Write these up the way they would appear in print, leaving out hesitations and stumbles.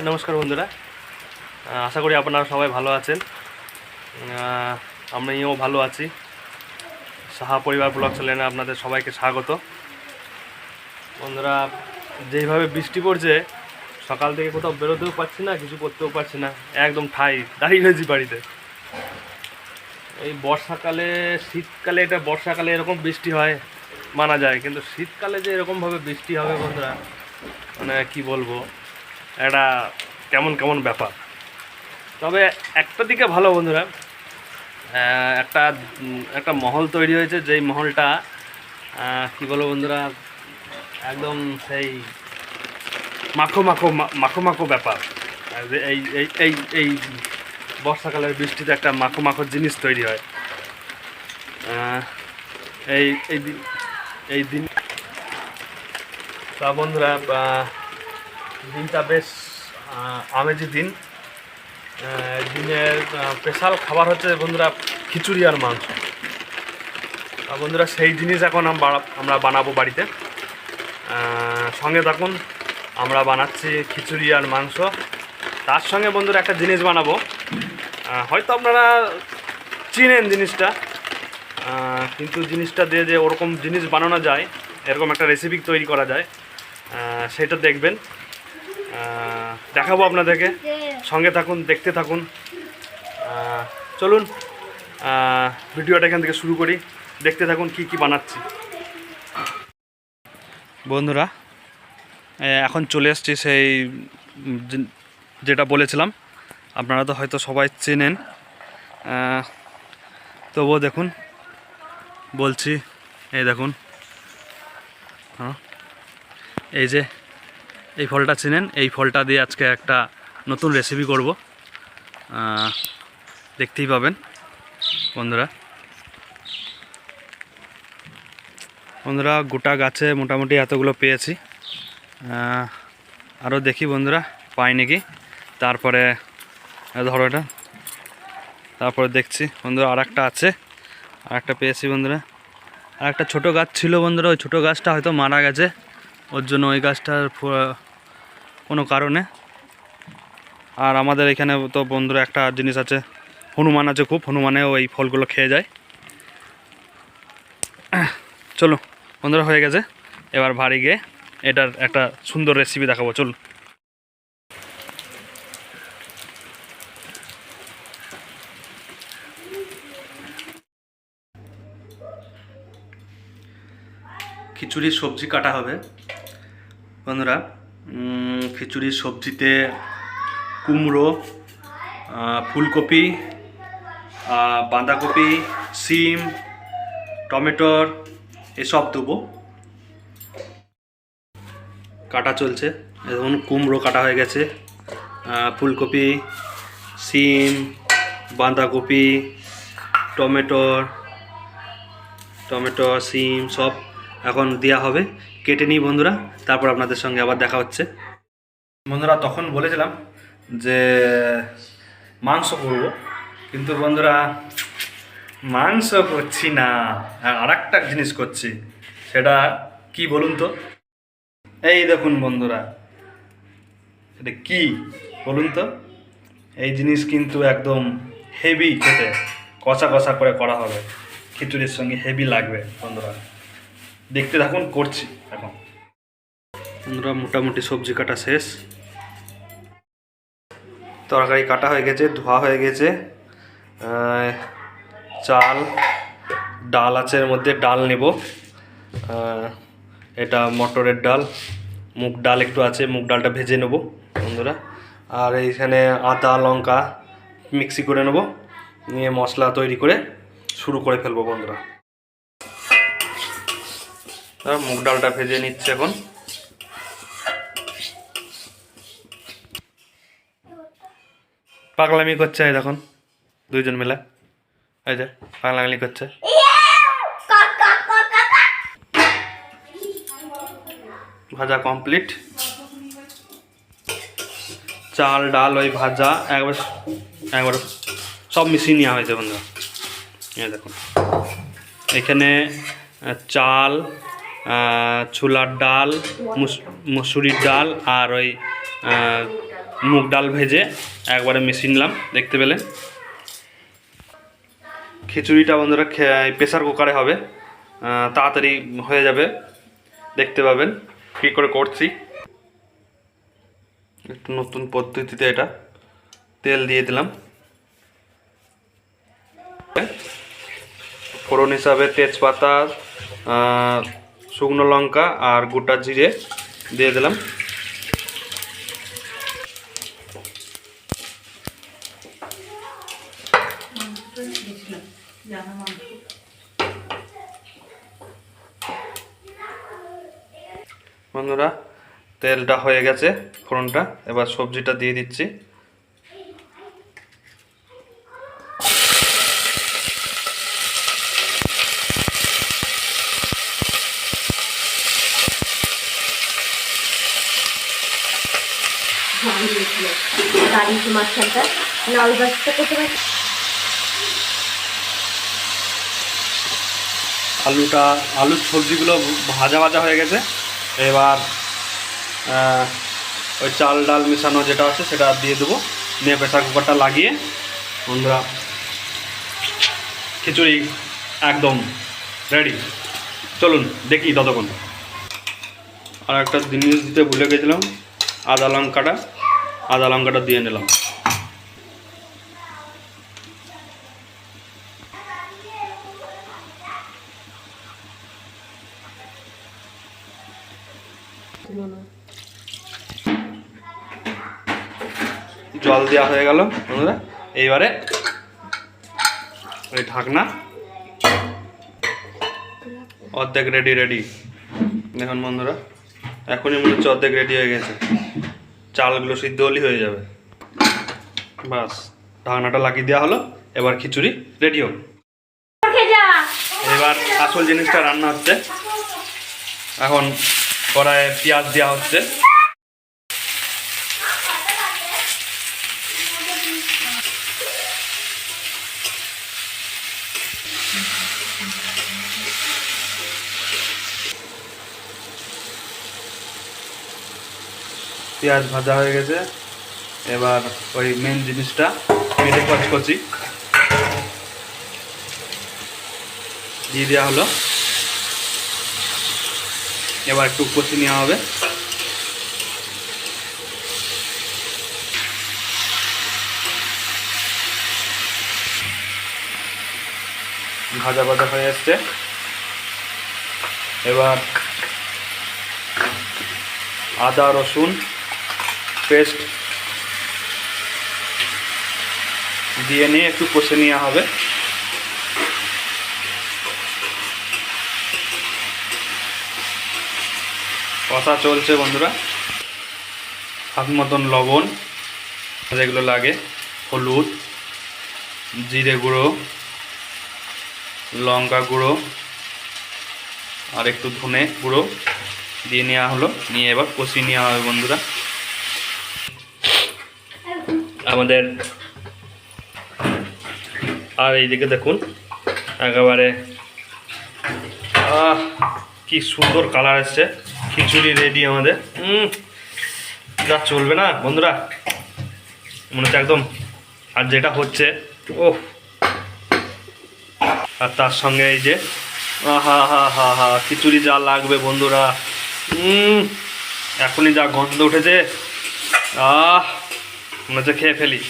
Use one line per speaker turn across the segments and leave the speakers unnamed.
নমস্কার বন্ধুরা, আশা করি আপনারা সবাই ভালো আছেন। আমিও ভালো আছি। সাহা পরিবার ব্লগ চ্যানেলে আপনাদের সবাইকে স্বাগত। বন্ধুরা, যেইভাবে বৃষ্টি পড়ছে, সকাল থেকে কোথাও বেরোতেও পারছি না, কিছু করতেও পারছি না, একদম ঠাই দাঁড়িয়ে রয়েছি বাড়িতে। এই বর্ষাকালে, শীতকালে, এটা বর্ষাকালে এরকম বৃষ্টি হয় মানা যায়, কিন্তু শীতকালে যে এরকমভাবে বৃষ্টি হবে বন্ধুরা, মানে কি বলবো, একটা কেমন কেমন ব্যাপার। তবে একটা দিকে ভালো বন্ধুরা, একটা একটা মহল তৈরি হয়েছে, যেই মহলটা কি বলবো বন্ধুরা, একদম সেই মাখো মাখো মাখো মাখো ব্যাপার। এই এই এই এই বর্ষাকালের বৃষ্টিতে একটা মাখো মাখো জিনিস তৈরি হয়। এই এই দিন এই দিন তা বন্ধুরা, দিনটা বেশ আমেজি দিন। দিনের স্পেশাল খাবার হচ্ছে বন্ধুরা খিচুড়ি আর মাংস। বন্ধুরা, সেই জিনিস এখন আমরা বানাবো বাড়িতে। সঙ্গে থাকুন, আমরা বানাচ্ছি খিচুড়ি আর মাংস। তার সঙ্গে বন্ধুরা একটা জিনিস বানাবো, হয়তো আপনারা চিনেন জিনিসটা, কিন্তু জিনিসটা দিয়ে যে ওরকম জিনিস বানানো যায়, এরকম একটা রেসিপি তৈরি করা যায়, সেটা দেখবেন, দেখাবো আপনাদেরকে। সঙ্গে থাকুন, দেখতে থাকুন। চলুন ভিডিওটা এখান থেকে শুরু করি, দেখতে থাকুন কি কি বানাচ্ছি। বন্ধুরা, এখন চলে এসেছি সেই যেটা বলেছিলাম, আপনারা তো হয়তো সবাই চেনেন, তবুও দেখুন বলছি। এই দেখুন, এই যে এই ফলটা চেনেন, এই ফলটা দিয়ে আজকে একটা নতুন রেসিপি করব, দেখতেই পাবেন বন্ধুরা। বন্ধুরা, গোটা গাছে মোটামুটি এতগুলো পেয়েছি, আরও দেখি বন্ধুরা পাই নাকি। তারপরে ধরো এটা, তারপরে দেখছি বন্ধুরা আর একটা আছে, আর একটা পেয়েছি বন্ধুরা। আর একটা ছোটো গাছ ছিল বন্ধুরা, ওই ছোটো গাছটা হয়তো মারা গেছে, ওর জন্য ওই গাছটার কোনো কারণে। আর আমাদের এখানে তো বন্ধুরা একটা জিনিস আছে, হনুমান আছে খুব, হনুমানেও এই ফলগুলো খেয়ে যায়। চলো বন্ধুরা, হয়ে গেছে, এবার বাড়ি গিয়ে এটার একটা সুন্দর রেসিপি দেখাবো। চলো। খিচুড়ির সবজি কাটা হবে বন্ধুরা। খিচুড়ির সবজিতে কুমড়ো, ফুলকপি, বাঁধাকপি, সিম, টমেটোর এসব দেবো। কাটা চলছে, দেখুন কুমড়ো কাটা হয়ে গেছে, ফুলকপি, সিম, বাঁধাকপি, টমেটো, সিম সব এখন দেওয়া হবে। কেটে নিই বন্ধুরা, তারপর আপনাদের সঙ্গে আবার দেখা হচ্ছে। বন্ধুরা, তখন বলেছিলাম যে মাংস করব, কিন্তু বন্ধুরা মাংস করছি না, আর একটা জিনিস করছি। সেটা কি বলুন তো? এই দেখুন বন্ধুরা, এটা কি বলুন তো? এই জিনিস কিন্তু একদম হেভি খেতে, কষা কষা করে করা হবে, খিচুড়ির সঙ্গে হেভি লাগবে বন্ধুরা। দেখতে থাকুন, করছি এখন। বন্ধুরা, মোটামুটি সবজি কাটা শেষ, তরকারি কাটা হয়ে গেছে, ধোয়া হয়ে গেছে। চাল ডাল আছে, এর মধ্যে ডাল নেব। এটা মটরের ডাল, মুগ ডাল একটু আছে, মুগ ডালটা ভেজে নেব বন্ধুরা। আর এইখানে আদা লঙ্কা মিক্সি করে নেব, নিয়ে মশলা তৈরি করে শুরু করে ফেলবো বন্ধুরা। মুগ ডালটা ভেজে নিচ্ছে এখন। পাগলামি করছে এই দেখুন, দুইজন মিলে এই যে পাগলামি করছে। ভাজা কমপ্লিট, চাল ডাল ওই ভাজা একবার সব মিশিয়ে নেওয়া হয়েছে বন্ধুরা। এই দেখুন এখানে চাল, ছোলার ডাল, মুসুরির ডাল আর ওই মুগ ডাল ভেজে একবারে মিশিয়ে নিলাম, দেখতে পেলেন। খিচুড়িটা বন্ধুরা প্রেসার কুকারে হবে, তাড়াতাড়ি হয়ে যাবে, দেখতে পাবেন কী করে করছি। একটু নতুন পদ্ধতিতে এটা তেল দিয়ে দিলাম, ফোড়ন হিসাবে তেজপাতা, শুকনো লঙ্কা আর গোটা জিরে দিয়ে দিলাম। বন্ধুরা তেলটা হয়ে গেছে, ফোড়নটা, এবার সবজিটা দিয়ে দিচ্ছি। আলুর সবজিগুলো ভাজা ভাজা হয়ে গেছে। এবার ওই চাল ডাল মেশানো যেটা আছে সেটা দিয়ে দেবো, নিয়ে প্রেসার কুকারটা লাগিয়ে বন্ধুরা খিচুড়ি একদম রেডি। চলুন দেখি ততক্ষণ। আর একটা জিনিস দিতে ভুলে গেছিলাম, আদা লঙ্কাটা দিয়ে নিলাম। জল দেওয়া হয়ে গেল বন্ধুরা। এইবারে ওই ঢাকনা অর্ধেক রেডি দেখুন বন্ধুরা, এখনই মনে হচ্ছে অর্ধেক রেডি হয়ে গেছে। চালগুলো সিদ্ধ হলেই হয়ে যাবে। বাস ঢাকনাটা লাগিয়ে দেওয়া হলো, এবার খিচুড়ি রেডি হোক। এবার আসল জিনিসটা রান্না হচ্ছে। এখন কড়াইয়ে পেঁয়াজ দেওয়া হচ্ছে। পেঁয়াজ ভাজা হয়ে গেছে, এবার ওই মেন জিনিসটা মেটে কচি দিয়ে দেওয়া হলো। এবার একটু কচি নেওয়া হবে। ভাজা হয়ে আসছে। এবার আদা রসুন পেস্ট দিয়ে নিয়ে একটু কষে নেওয়া হবে। কষা চলছে বন্ধুরা। হাত মতন লবণ যেগুলো লাগে, হলুদ, জিরে গুঁড়ো, লঙ্কা গুঁড়ো আর একটু ধনে গুঁড়ো দিয়ে নেওয়া হলো। নিয়ে এবার কষিয়ে নেওয়া হবে বন্ধুরা। আমাদের আর এইদিকে দেখুন একেবারে কি সুন্দর কালার এসছে। খিচুড়ি রেডি আমাদের। যা চলবে না বন্ধুরা, মনে হচ্ছে একদম। আর যেটা হচ্ছে ও, আর তার সঙ্গে এই যে হা খিচুড়ি যা লাগবে বন্ধুরা, এখনই যা গন্ধ উঠেছে, মনে হচ্ছে খেয়ে ফেলি।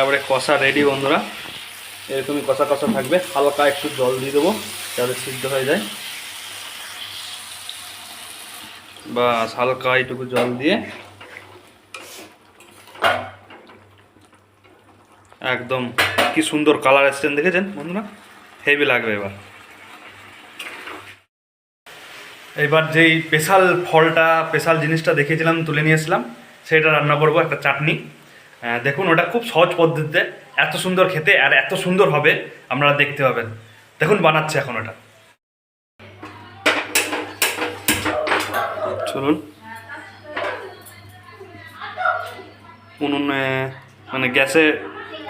এবারে কষা রেডি বন্ধুরা। এরকমই কষা থাকবে। হালকা একটু জল দিয়ে দেবো যাতে সিদ্ধ হয়ে যায়। বাস হালকা এইটুকু জল দিয়ে একদম কি সুন্দর কালার এসছেন, দেখেছেন বন্ধুরা? হেভি লাগবে। এবার যেই স্পেশাল জিনিসটা দেখিয়েছিলাম, তুলে নিয়ে এসলাম, সেটা রান্না করব, একটা চাটনি। দেখুন ওটা খুব সহজ পদ্ধতিতে এত সুন্দর খেতে আর এত সুন্দর হবে, আপনারা দেখতে পাবেন। দেখুন বানাচ্ছে এখন ওটা। চলুন উনুনে মানে গ্যাসে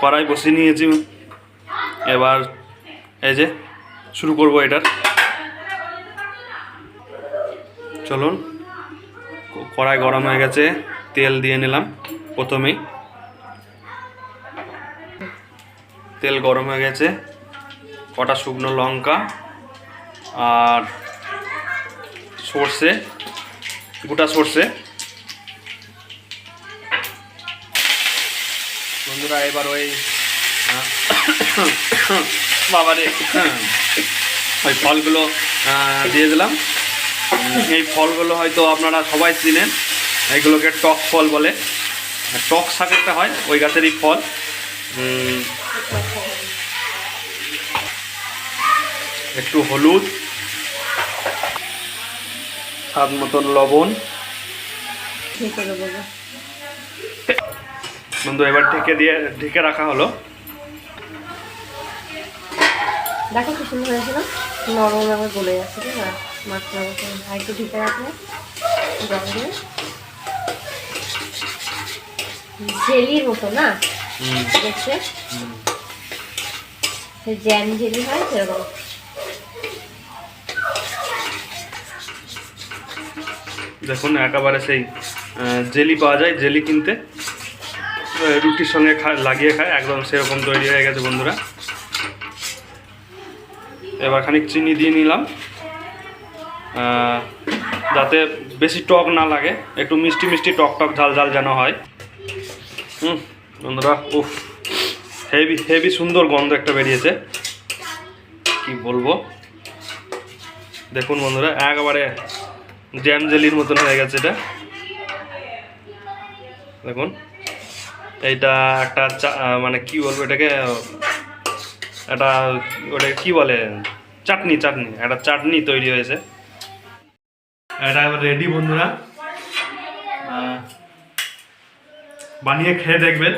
কড়াই বসিয়ে নিয়েছি। এবার এই যে শুরু করব এটার। চলুন, কড়াই গরম হয়ে গেছে, তেল দিয়ে নিলাম প্রথমেই। তেল গরম হয়ে গেছে, কটা শুকনো লঙ্কা আর সর্ষে, গোটা সর্ষে। বন্ধুরা এবার ওই বাবারে ওই ফলগুলো দিয়ে দিলাম। এই ফলগুলো হয়তো আপনারা সবাই চিনেন, এইগুলোকে টক ফল বলে। টক শাক একটা হয়, ওই গাছেরই ফল। একটু হলুদ, স্বাদ মতন লবণ। বন্ধু এবার ঢেকে রাখা হলো।
দেখো কি সুন্দর হয়েছিল, নরম আবার গলে যাচ্ছে। ঠিক আছে, মাছটা আর একটু ঢেকে রাখলে জেলির মতো না দেখছে, জ্যাম জেলি হয় সেরকম।
দেখুন একেবারে সেই জেলি পাওয়া যায়, জেলি কিনতে রুটির সঙ্গে লাগিয়ে খায়, একদম সেরকম তৈরি হয়ে গেছে বন্ধুরা। এবার খানিক চিনি দিয়ে নিলাম, যাতে বেশি টক না লাগে, একটু মিষ্টি মিষ্টি টক টক ঝাল ঝাল যেন হয়। বন্ধুরা উফ, হেভি হেভি সুন্দর গন্ধ একটা বেরিয়েছে, কি বলবো। দেখুন বন্ধুরা একেবারে জ্যাম জেলির মতন হয়ে গেছে এটা। দেখুন এইটা একটা মানে কি বলবো এটাকে, এটা ওটাকে কি বলে, চাটনি, একটা চাটনি তৈরি হয়েছে। এটা এবার রেডি বন্ধুরা, বানিয়ে খেয়ে দেখবেন,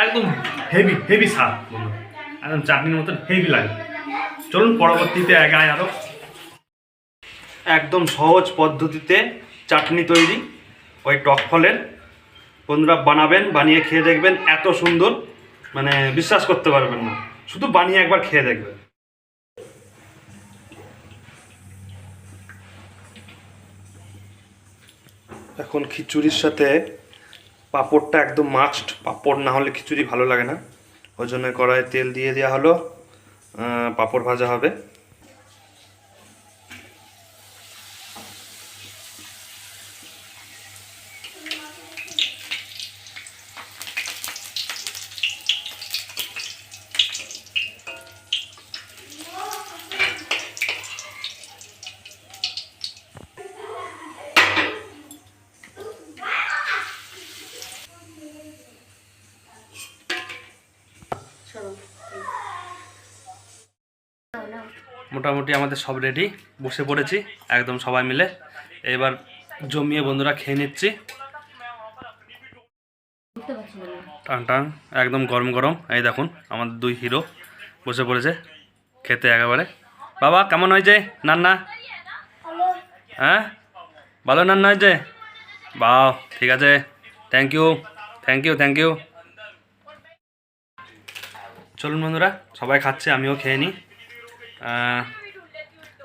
একদম হেভি হেভি স্বাদ বন্ধুরা, একদম চাটনির মতন হেভি লাগে। চলুন পরবর্তীতে এগায় আরও। একদম সহজ পদ্ধতিতে চাটনি তৈরি ওই টক ফলের। বন্ধুরা বানাবেন, বানিয়ে খেয়ে দেখবেন, এত সুন্দর মানে বিশ্বাস করতে পারবেন না, শুধু বানিয়ে একবার খেয়ে দেখবেন। এখন খিচুড়ির সাথে পাঁপড়টা একদম মাস্ট, পাঁপড় না হলে খিচুড়ি ভালো লাগে না। ওই জন্য কড়াইয়ে তেল দিয়ে দেওয়া হলো, পাঁপড় ভাজা হবে। মোটামুটি আমাদের সব রেডি, বসে পড়েছি একদম সবাই মিলে। এবার জমিয়ে বন্ধুরা খেয়ে নিচ্ছি। টান টান একদম গরম গরম। এই দেখুন আমাদের দুই হিরো বসে পড়েছে খেতে একেবারে। বাবা কেমন হয়েছে রান্না? হ্যাঁ ভালো রান্না হয়েছে, বাহ ঠিক আছে, thank you thank you thank you. চলুন বন্ধুরা সবাই খাচ্ছে, আমিও খেয়ে নিই।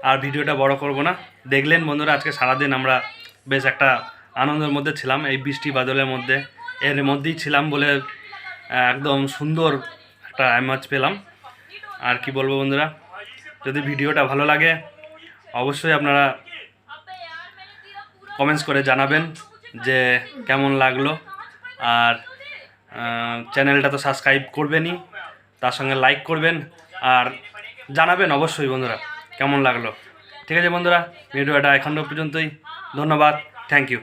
আর ভিডিওটা বড় করব না। দেখলেন বন্ধুরা আজকে সারাদিন আমরা বেশ একটা আনন্দের মধ্যে ছিলাম, এই বৃষ্টি বাদলের মধ্যে, এর মধ্যেই ছিলাম বলে একদম সুন্দর একটা আমেজ পেলাম। আর কি বলবো বন্ধুরা, যদি ভিডিওটা ভালো লাগে অবশ্যই আপনারা কমেন্টস করে জানাবেন যে কেমন লাগলো। আর চ্যানেলটা তো সাবস্ক্রাইব করবেনই, তার সঙ্গে লাইক করবেন আর জানাবেন অবশ্যই বন্ধুরা কেমন লাগলো। ঠিক আছে বন্ধুরা, ভিডিওটা এখন পর্যন্তই। ধন্যবাদ, থ্যাংক ইউ।